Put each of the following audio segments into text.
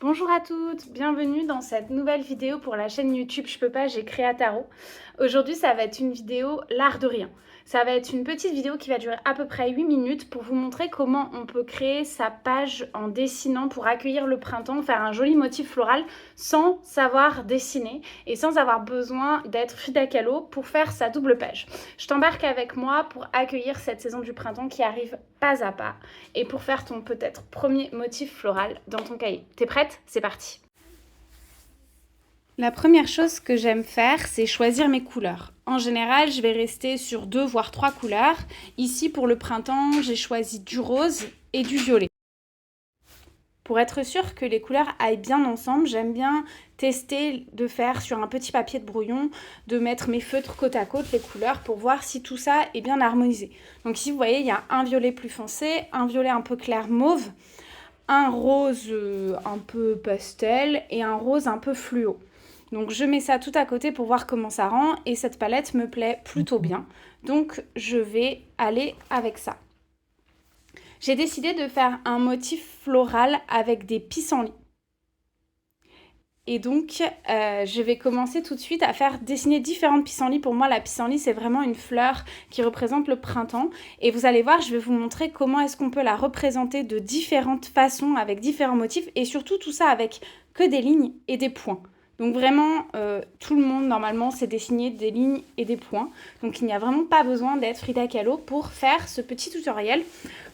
Bonjour à toutes, bienvenue dans cette nouvelle vidéo pour la chaîne YouTube Je peux pas, j'ai créé Tarot. Aujourd'hui, ça va être une vidéo l'art de rien. Ça va être une petite vidéo qui va durer à peu près 8 minutes pour vous montrer comment on peut créer sa page en dessinant pour accueillir le printemps, faire un joli motif floral sans savoir dessiner et sans avoir besoin d'être Frida Kahlo pour faire sa double page. Je t'embarque avec moi pour accueillir cette saison du printemps qui arrive pas à pas et pour faire ton peut-être premier motif floral dans ton cahier. T'es prête? C'est parti! La première chose que j'aime faire, c'est choisir mes couleurs. En général, je vais rester sur 2 voire 3 couleurs. Ici, pour le printemps, j'ai choisi du rose et du violet. Pour être sûr que les couleurs aillent bien ensemble, j'aime bien tester de faire sur un petit papier de brouillon, de mettre mes feutres côte à côte, les couleurs, pour voir si tout ça est bien harmonisé. Donc ici, vous voyez, il y a un violet plus foncé, un violet un peu clair mauve, un rose un peu pastel et un rose un peu fluo. Donc je mets ça tout à côté pour voir comment ça rend et cette palette me plaît plutôt bien. Donc je vais aller avec ça. J'ai décidé de faire un motif floral avec des pissenlits. Et donc, je vais commencer tout de suite à faire dessiner différentes pissenlits. Pour moi, la pissenlit, c'est vraiment une fleur qui représente le printemps. Et vous allez voir, je vais vous montrer comment est-ce qu'on peut la représenter de différentes façons, avec différents motifs. Et surtout, tout ça avec que des lignes et des points. Donc vraiment, tout le monde, normalement, sait dessiner des lignes et des points. Donc il n'y a vraiment pas besoin d'être Frida Kahlo pour faire ce petit tutoriel,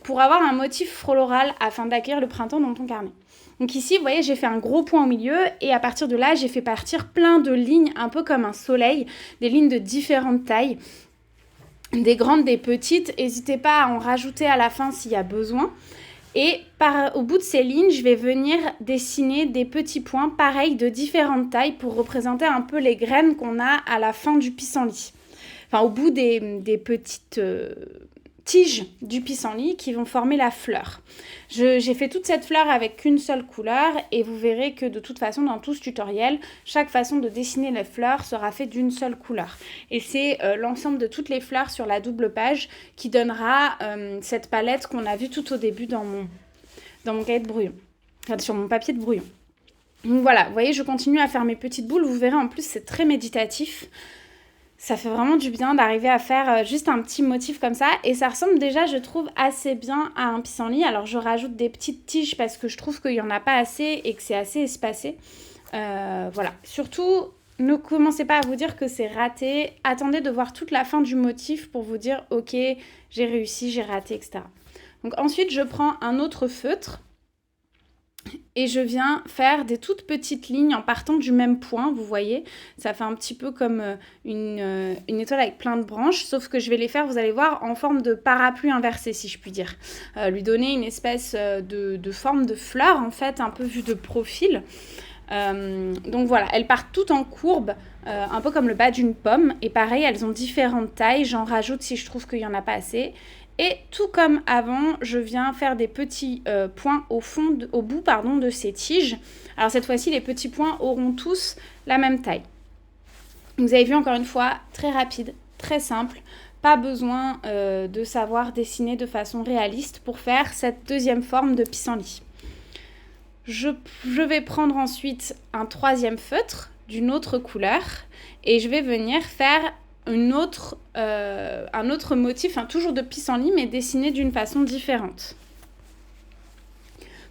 pour avoir un motif floral afin d'accueillir le printemps dans ton carnet. Donc ici, vous voyez, j'ai fait un gros point au milieu et à partir de là, j'ai fait partir plein de lignes, un peu comme un soleil, des lignes de différentes tailles, des grandes, des petites. N'hésitez pas à en rajouter à la fin s'il y a besoin. Et au bout de ces lignes, je vais venir dessiner des petits points pareils de différentes tailles pour représenter un peu les graines qu'on a à la fin du pissenlit. Enfin, au bout des petites tiges du pissenlit qui vont former la fleur. J'ai fait toute cette fleur avec qu'une seule couleur et vous verrez que de toute façon dans tout ce tutoriel, chaque façon de dessiner les fleurs sera fait d'une seule couleur. Et c'est l'ensemble de toutes les fleurs sur la double page qui donnera cette palette qu'on a vue tout au début dans mon cahier de brouillon, enfin sur mon papier de brouillon. Donc voilà, vous voyez, je continue à faire mes petites boules. Vous verrez en plus c'est très méditatif. Ça fait vraiment du bien d'arriver à faire juste un petit motif comme ça. Et ça ressemble déjà, je trouve, assez bien à un pissenlit. Alors, je rajoute des petites tiges parce que je trouve qu'il n'y en a pas assez et que c'est assez espacé. Voilà. Surtout, ne commencez pas à vous dire que c'est raté. Attendez de voir toute la fin du motif pour vous dire « Ok, j'ai réussi, j'ai raté, etc. » Donc ensuite, je prends un autre feutre. Et je viens faire des toutes petites lignes en partant du même point, vous voyez. Ça fait un petit peu comme une étoile avec plein de branches, sauf que je vais les faire, vous allez voir, en forme de parapluie inversé, si je puis dire. Lui donner une espèce de forme de fleur, en fait, un peu vue de profil. Donc voilà, elles partent toutes en courbe, un peu comme le bas d'une pomme. Et pareil, elles ont différentes tailles, j'en rajoute si je trouve qu'il n'y en a pas assez. Et tout comme avant, je viens faire des petits points au bout de ces tiges. Alors cette fois-ci, les petits points auront tous la même taille. Vous avez vu encore une fois, très rapide, très simple. Pas besoin de savoir dessiner de façon réaliste pour faire cette deuxième forme de pissenlit. Je vais prendre ensuite un troisième feutre d'une autre couleur et je vais venir faire un autre motif, toujours de pissenlit, mais dessiné d'une façon différente.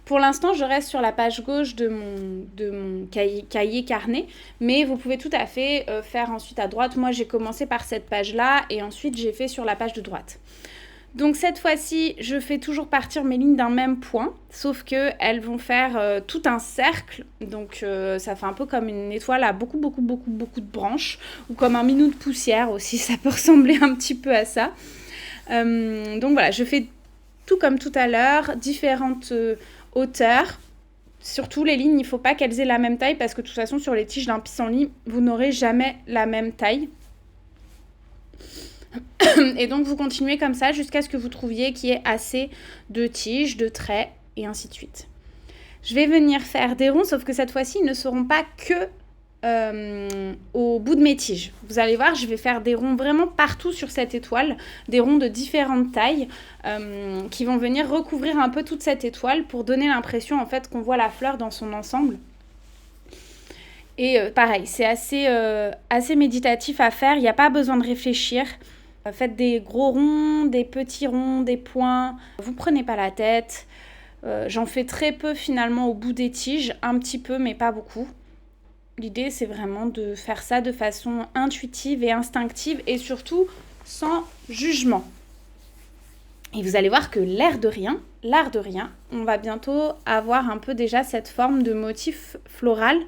Pour l'instant, je reste sur la page gauche de mon cahier carnet, mais vous pouvez tout à fait faire ensuite à droite. Moi, j'ai commencé par cette page-là et ensuite, j'ai fait sur la page de droite. Donc cette fois-ci, je fais toujours partir mes lignes d'un même point, sauf qu'elles vont faire tout un cercle. Donc ça fait un peu comme une étoile à beaucoup de branches, ou comme un minou de poussière aussi, ça peut ressembler un petit peu à ça. Donc voilà, je fais tout comme tout à l'heure, différentes hauteurs. Surtout les lignes, il ne faut pas qu'elles aient la même taille, parce que de toute façon, sur les tiges d'un pissenlit, vous n'aurez jamais la même taille. Et donc vous continuez comme ça jusqu'à ce que vous trouviez qu'il y ait assez de tiges, de traits et ainsi de suite. Je vais venir faire des ronds, sauf que cette fois-ci, ils ne seront pas que au bout de mes tiges. Vous allez voir, je vais faire des ronds vraiment partout sur cette étoile, des ronds de différentes tailles qui vont venir recouvrir un peu toute cette étoile pour donner l'impression en fait qu'on voit la fleur dans son ensemble. Et pareil, c'est assez méditatif à faire, il n'y a pas besoin de réfléchir. Faites des gros ronds, des petits ronds, des points, vous prenez pas la tête. J'en fais très peu finalement au bout des tiges, un petit peu mais pas beaucoup. L'idée, c'est vraiment de faire ça de façon intuitive et instinctive et surtout sans jugement. Et vous allez voir que l'art de rien, on va bientôt avoir un peu déjà cette forme de motif floral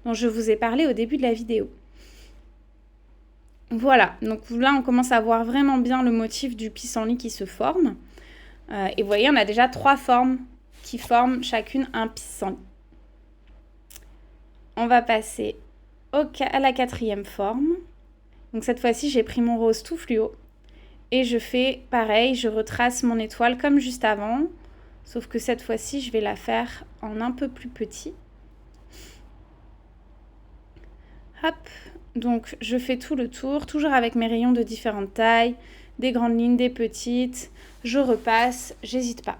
dont je vous ai parlé au début de la vidéo. Voilà, donc là, on commence à voir vraiment bien le motif du pissenlit qui se forme. Et vous voyez, on a déjà 3 formes qui forment chacune un pissenlit. On va passer à la 4e forme. Donc cette fois-ci, j'ai pris mon rose tout fluo. Et je fais pareil, je retrace mon étoile comme juste avant. Sauf que cette fois-ci, je vais la faire en un peu plus petit. Hop, donc je fais tout le tour, toujours avec mes rayons de différentes tailles, des grandes lignes, des petites. Je repasse, j'hésite pas.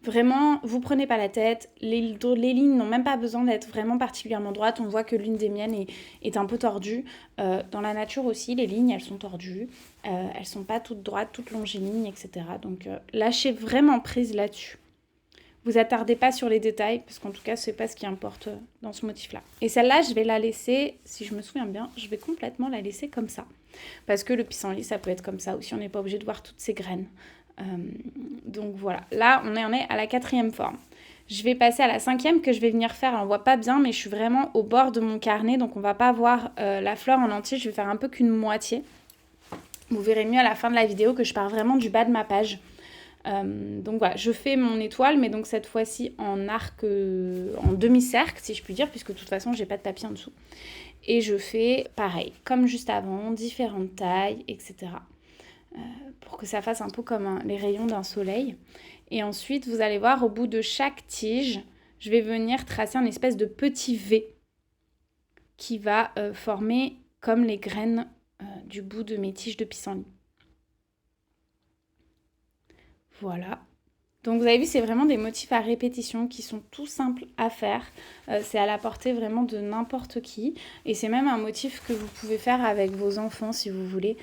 Vraiment, vous prenez pas la tête, les lignes n'ont même pas besoin d'être vraiment particulièrement droites. On voit que l'une des miennes est un peu tordue. Dans la nature aussi, les lignes, elles sont tordues. Elles sont pas toutes droites, toutes longiligne, etc. Donc, lâchez vraiment prise là-dessus. Vous attardez pas sur les détails, parce qu'en tout cas, c'est pas ce qui importe dans ce motif-là. Et celle-là, je vais la laisser, si je me souviens bien, je vais complètement la laisser comme ça. Parce que le pissenlit, ça peut être comme ça aussi, on n'est pas obligé de voir toutes ces graines. Donc voilà, là on en est à la 4e forme. Je vais passer à la 5e que je vais venir faire, on voit pas bien mais je suis vraiment au bord de mon carnet, donc on va pas voir la fleur en entier, je vais faire un peu qu'une moitié. Vous verrez mieux à la fin de la vidéo que je pars vraiment du bas de ma page. Donc voilà, je fais mon étoile, mais donc cette fois-ci en arc, en demi-cercle si je puis dire, puisque de toute façon j'ai pas de papier en dessous. Et je fais pareil, comme juste avant, différentes tailles, etc. Pour que ça fasse un peu comme les rayons d'un soleil. Et ensuite, vous allez voir, au bout de chaque tige, je vais venir tracer un espèce de petit V qui va former comme les graines du bout de mes tiges de pissenlit. Voilà. Donc vous avez vu, c'est vraiment des motifs à répétition qui sont tout simples à faire. C'est à la portée vraiment de n'importe qui. Et c'est même un motif que vous pouvez faire avec vos enfants si vous voulez.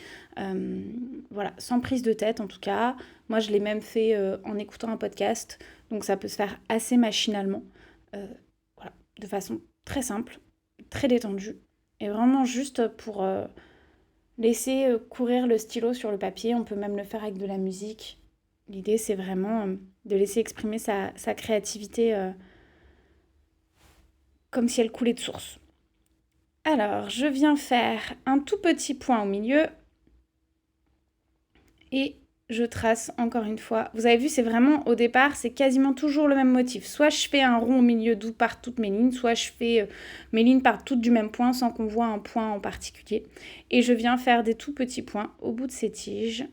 Voilà, sans prise de tête en tout cas. Moi, je l'ai même fait en écoutant un podcast. Donc ça peut se faire assez machinalement. Voilà, de façon très simple, très détendue. Et vraiment juste pour laisser courir le stylo sur le papier. On peut même le faire avec de la musique. L'idée, c'est vraiment de laisser exprimer sa créativité comme si elle coulait de source. Alors, je viens faire un tout petit point au milieu et je trace encore une fois. Vous avez vu, c'est vraiment, au départ, c'est quasiment toujours le même motif. Soit je fais un rond au milieu d'où partent toutes mes lignes, soit je fais mes lignes partent toutes du même point sans qu'on voit un point en particulier. Et je viens faire des tout petits points au bout de ces tiges.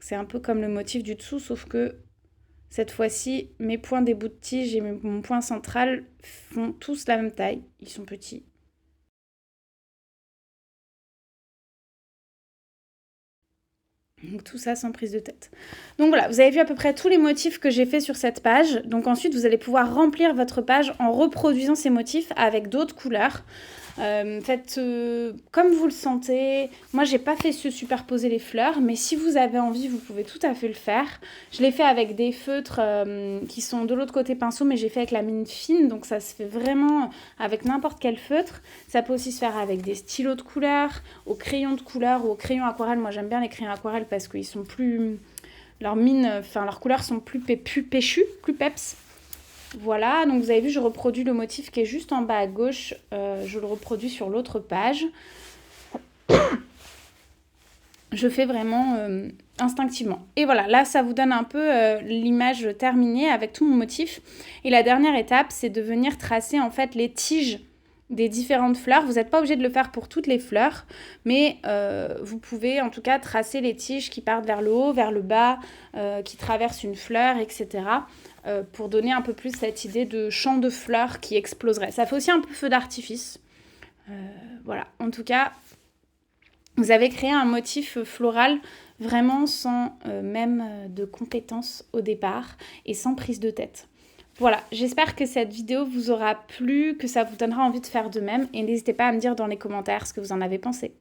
C'est un peu comme le motif du dessous, sauf que cette fois-ci, mes points des bouts de tige et mon point central font tous la même taille. Ils sont petits. Donc tout ça sans prise de tête. Donc voilà, vous avez vu à peu près tous les motifs que j'ai fait sur cette page. Donc ensuite, vous allez pouvoir remplir votre page en reproduisant ces motifs avec d'autres couleurs. Faites comme vous le sentez. Moi, j'ai pas fait se superposer les fleurs, mais si vous avez envie, vous pouvez tout à fait le faire. Je l'ai fait avec des feutres qui sont de l'autre côté pinceau, mais j'ai fait avec la mine fine, donc ça se fait vraiment avec n'importe quel feutre. Ça peut aussi se faire avec des stylos de couleur, au crayon de couleur ou au crayon aquarelle. Moi, j'aime bien les crayons aquarelles parce qu'ils sont plus... leurs couleurs sont plus péchues, plus peps. Voilà, donc vous avez vu, je reproduis le motif qui est juste en bas à gauche. Je le reproduis sur l'autre page. Je fais vraiment instinctivement. Et voilà, là, ça vous donne un peu l'image terminée avec tout mon motif. Et la dernière étape, c'est de venir tracer en fait les tiges des différentes fleurs. Vous n'êtes pas obligé de le faire pour toutes les fleurs, mais vous pouvez en tout cas tracer les tiges qui partent vers le haut, vers le bas, qui traversent une fleur, etc. Pour donner un peu plus cette idée de champ de fleurs qui exploserait. Ça fait aussi un peu feu d'artifice. Voilà, en tout cas, vous avez créé un motif floral vraiment sans même de compétences au départ et sans prise de tête. Voilà, j'espère que cette vidéo vous aura plu, que ça vous donnera envie de faire de même et n'hésitez pas à me dire dans les commentaires ce que vous en avez pensé.